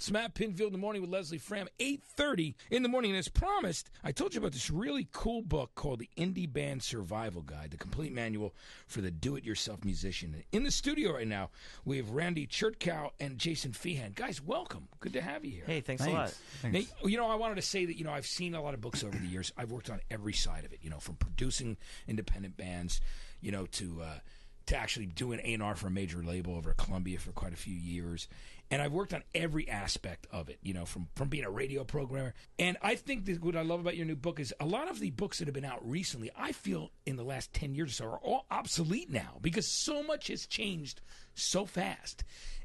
It's Matt Pinfield in the morning with Leslie Fram, 8:30 in the morning. And as promised, I told you about this really cool book called The Indie Band Survival Guide, the complete manual for the do-it-yourself musician. And in the studio right now, we have Randy Chertkow and Jason Feehan. Guys, welcome. Good to have you here. Hey, thanks a lot. Thanks. Now, I wanted to say that, I've seen a lot of books over the years. I've worked on every side of it, from producing independent bands, to actually doing A&R for a major label over at Columbia for quite a few years. And I've worked on every aspect of it, from being a radio programmer. And I think that what I love about your new book is a lot of the books that have been out recently, I feel in the last 10 years or so, are all obsolete now because so much has changed so fast.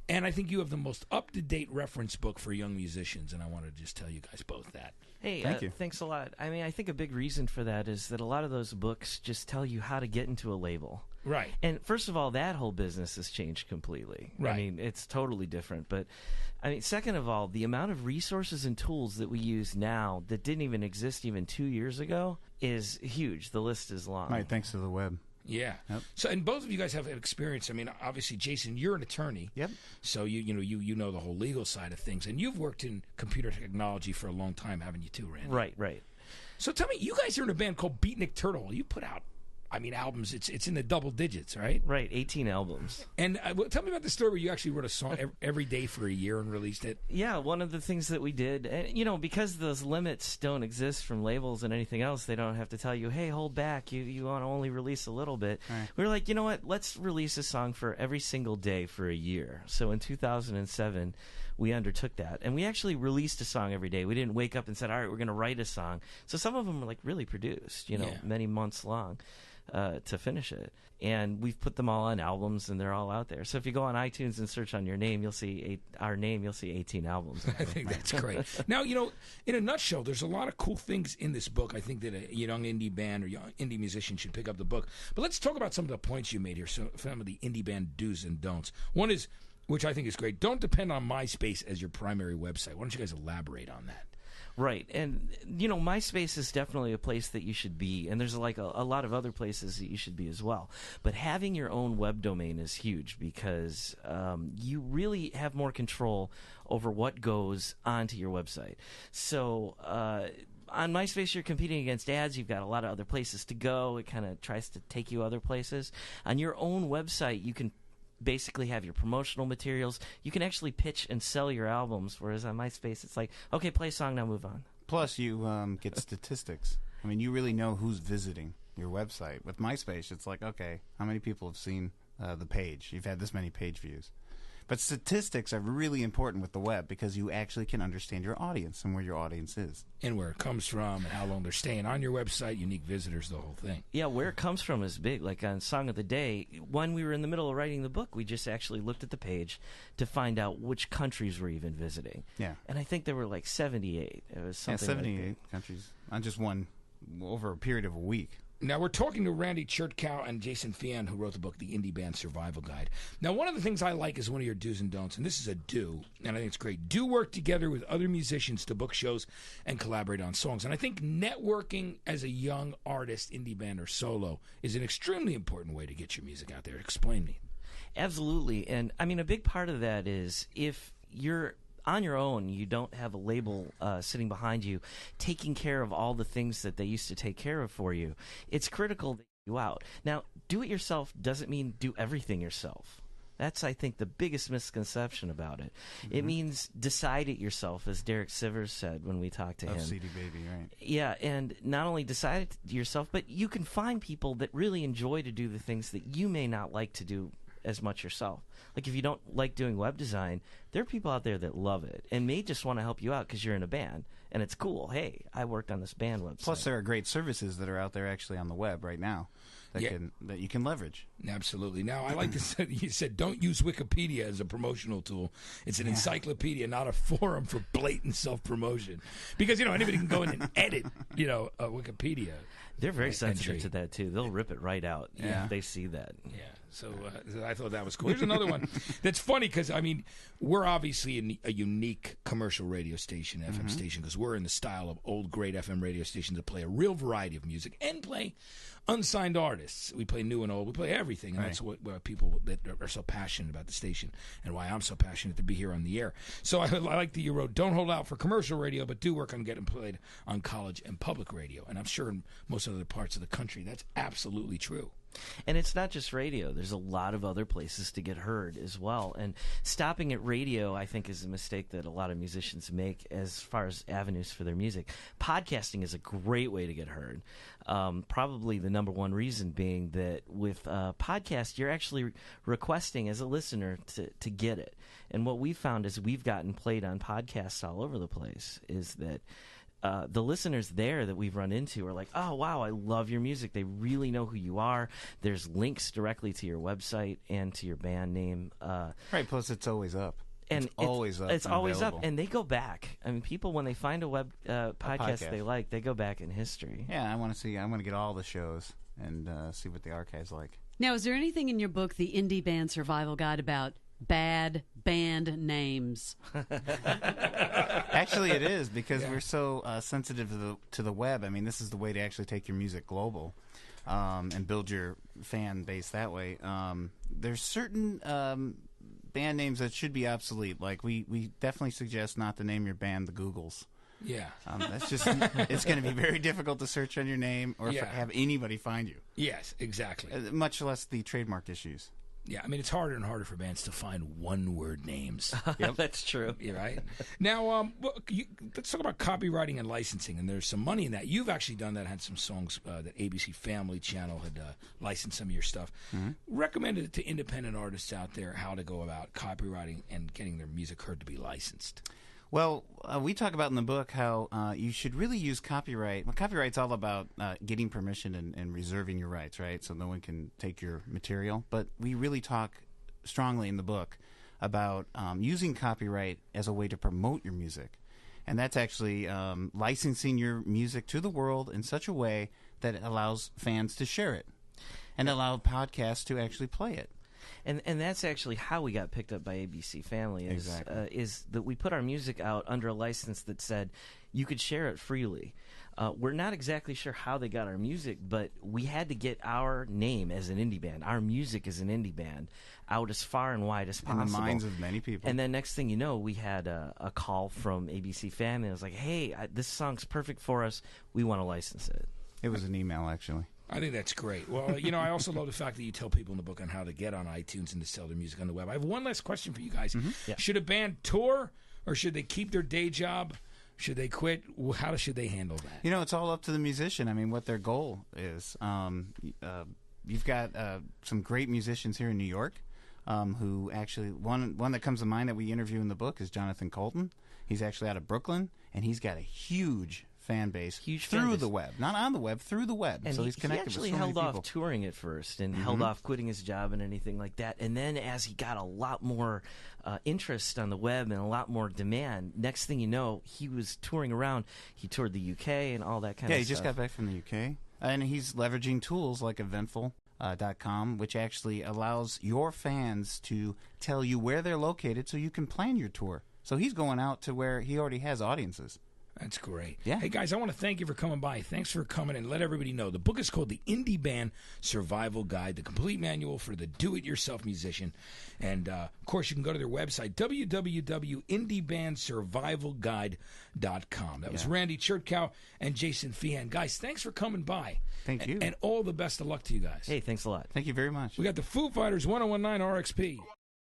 And I think you have the most up-to-date reference book for young musicians, and I want to just tell you guys both that. Hey, Thank you. Thanks a lot. I mean, I think a big reason for that is that a lot of those books just tell you how to get into a label. Right. And first of all, that whole business has changed completely. Right. I mean, it's totally different. But, second of all, the amount of resources and tools that we use now that didn't even exist even 2 years ago is huge. The list is long. Right, thanks to the web. Yeah. Yep. So, and both of you guys have experience. I mean, obviously, Jason, you're an attorney. Yep. So you know the whole legal side of things, and you've worked in computer technology for a long time, haven't you, too, Randy? Right. So tell me, you guys are in a band called Beatnik Turtle. You put out, albums. It's in the double digits, right? Right. 18 albums. And tell me about the story where you actually wrote a song every day for a year and released it. Yeah, one of the things that we did, and because those limits don't exist from labels and anything else, they don't have to tell you, hey, hold back, you want to only release a little bit. Right. We were like, you know what, let's release a song for every single day for a year. So in 2007, we undertook that, and we actually released a song every day. We didn't wake up and said, all right, we're going to write a song. So some of them were really produced, many months long. To finish it, and we've put them all on albums, and they're all out there. So if you go on iTunes and search on your name, you'll see our name. You'll see 18 albums. I think that's great. Now, in a nutshell, there's a lot of cool things in this book. I think that a young indie band or young indie musician should pick up the book. But let's talk about some of the points you made here. So some of the indie band do's and don'ts. One is, which I think is great, don't depend on MySpace as your primary website. Why don't you guys elaborate on that? Right, and MySpace is definitely a place that you should be, and there's a lot of other places that you should be as well. But having your own web domain is huge because you really have more control over what goes onto your website. So on MySpace, you're competing against ads. You've got a lot of other places to go. It kind of tries to take you other places. On your own website, you can basically have your promotional materials. You can actually pitch and sell your albums, whereas on MySpace it's like, okay, play a song, now move on. Plus, you get statistics. You really know who's visiting your website. With MySpace, it's like, okay, how many people have seen the page? You've had this many page views. But statistics are really important with the web because you actually can understand your audience and where your audience is. And where it comes from and how long they're staying on your website, unique visitors, the whole thing. Yeah, where it comes from is big. Like on Song of the Day, when we were in the middle of writing the book, we just actually looked at the page to find out which countries we're even visiting. Yeah. And I think there were 78. It was something 78 countries on just one, over a period of a week. Now, we're talking to Randy Chertkow and Jason Feehan, who wrote the book, The Indie Band Survival Guide. Now, one of the things I like is one of your do's and don'ts, and this is a do, and I think it's great. Do work together with other musicians to book shows and collaborate on songs. And I think networking as a young artist, indie band, or solo is an extremely important way to get your music out there. Explain me. Absolutely. And, a big part of that is if you're on your own, you don't have a label sitting behind you taking care of all the things that they used to take care of for you. It's critical that you out. Now, do it yourself doesn't mean do everything yourself. That's, I think, the biggest misconception about it. Mm-hmm. It means decide it yourself, as Derek Sivers said when we talked to him. CD Baby, right. Yeah, and not only decide it yourself, but you can find people that really enjoy to do the things that you may not like to do as much yourself. Like if you don't like doing web design, there are people out there that love it and may just want to help you out because you're in a band and it's cool. Hey, I worked on this band website. Plus, there are great services that are out there actually on the web right now that you can leverage. Absolutely. Now, I like to say, you said don't use Wikipedia as a promotional tool. It's an encyclopedia, not a forum for blatant self-promotion. Because, anybody can go in and edit, a Wikipedia. They're very sensitive to that, too. They'll rip it right out if they see that. Yeah. So I thought that was cool. Here's another one that's funny because, we're obviously a unique commercial radio station, FM station, because we're in the style of old great FM radio stations that play a real variety of music and play unsigned artists. We play new and old. We play everything, and that's what people that are so passionate about the station, and why I'm so passionate to be here on the air. So I like that you wrote, don't hold out for commercial radio, but do work on getting played on college and public radio. And I'm sure in most other parts of the country, that's absolutely true. And it's not just radio. There's a lot of other places to get heard as well. And stopping at radio, I think, is a mistake that a lot of musicians make as far as avenues for their music. Podcasting is a great way to get heard. Probably the number one reason being that with podcast, you're actually requesting as a listener to get it. And what we found is we've gotten played on podcasts all over the place is that the listeners there that we've run into are like, oh, wow, I love your music. They really know who you are. There's links directly to your website and to your band name. Right, plus it's always up. And it's always up. It's always available. up, and they go back. I mean, people, when they find a web podcast they like, they go back in history. Yeah, I want to get all the shows and see what the archive's like. Now, is there anything in your book, The Indie Band Survival Guide, about bad band names? Actually, it is, because we're so sensitive to the web. I mean, this is the way to actually take your music global and build your fan base that way. There's certain band names that should be obsolete. Like, we definitely suggest not to name your band the Googles. Yeah. That's just, it's going to be very difficult to search on your name or have anybody find you. Yes, exactly. Much less the trademark issues. Yeah, I mean, it's harder and harder for bands to find one-word names. Yep, that's true. Yeah, right? Now, let's talk about copywriting and licensing, and there's some money in that. You've actually done that, had some songs that ABC Family Channel had licensed some of your stuff. Recommended it to independent artists out there how to go about copywriting and getting their music heard to be licensed. Well, we talk about in the book how you should really use copyright. Well, copyright's all about getting permission and reserving your rights, right? So no one can take your material. But we really talk strongly in the book about using copyright as a way to promote your music. And that's actually licensing your music to the world in such a way that it allows fans to share it and allow podcasts to actually play it. And that's actually how we got picked up by ABC Family is that we put our music out under a license that said you could share it freely. We're not exactly sure how they got our music, but we had to get our name as an indie band, our music as an indie band, out as far and wide as possible. In the minds of many people. And then next thing you know, we had a call from ABC Family. It was like, hey, this song's perfect for us. We want to license it. It was an email, actually. I think that's great. Well, I also love the fact that you tell people in the book on how to get on iTunes and to sell their music on the web. I have one last question for you guys. Yeah. Should a band tour, or should they keep their day job? Should they quit? How should they handle that? It's all up to the musician. I mean, what their goal is. You've got some great musicians here in New York who actually, one that comes to mind that we interview in the book is Jonathan Colton. He's actually out of Brooklyn, and he's got a huge fan base through the web, not on the web, through the web. And so he's connected with so many people. He actually held off touring at first and held off quitting his job and anything like that. And then as he got a lot more interest on the web and a lot more demand, next thing you know, he was touring around. He toured the UK and all that kind of stuff. Yeah, he just got back from the UK. And he's leveraging tools like Eventful.com, which actually allows your fans to tell you where they're located so you can plan your tour. So he's going out to where he already has audiences. That's great. Yeah. Hey, guys, I want to thank you for coming by. Thanks for coming and let everybody know. The book is called The Indie Band Survival Guide, the complete manual for the do-it-yourself musician. And, of course, you can go to their website, www.indiebandsurvivalguide.com. That was Randy Chertkow and Jason Feehan. Guys, thanks for coming by. Thank you. And all the best of luck to you guys. Hey, thanks a lot. Thank you very much. We got the Foo Fighters 1019 RXP.